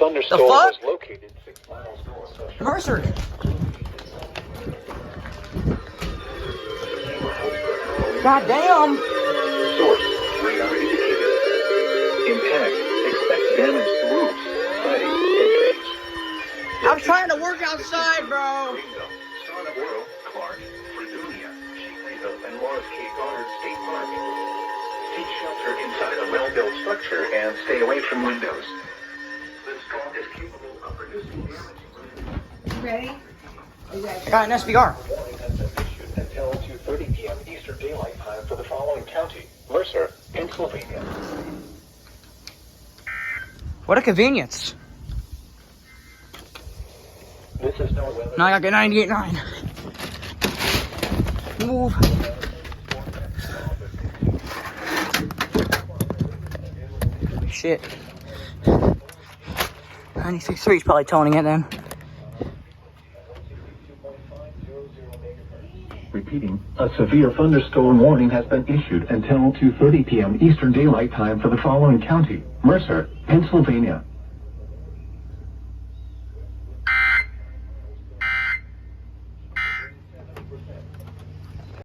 Thunderstorm was located 6 miles north of Mercer. God damn. Source radar indicated. Impact. Expect damage to roofs, siding, and trees. I'm trying to work outside, bro. Son of Oil, Clark, Fredonia, Sheepville, and Morris K. Goddard State Park. Take shelter inside a well-built structure and stay away from windows. This storm is capable of producing damage. Ready? I got an SBR. Warning has been issued until 2:30 p.m. Eastern Daylight Time for the following county: Mercer, Pennsylvania. What a convenience. This is no weather. Now I got 98.9. Move. Shit. 96.3 is probably toning it then. Repeating, a severe thunderstorm warning has been issued until 2:30 p.m. Eastern Daylight Time for the following county: Mercer, Pennsylvania.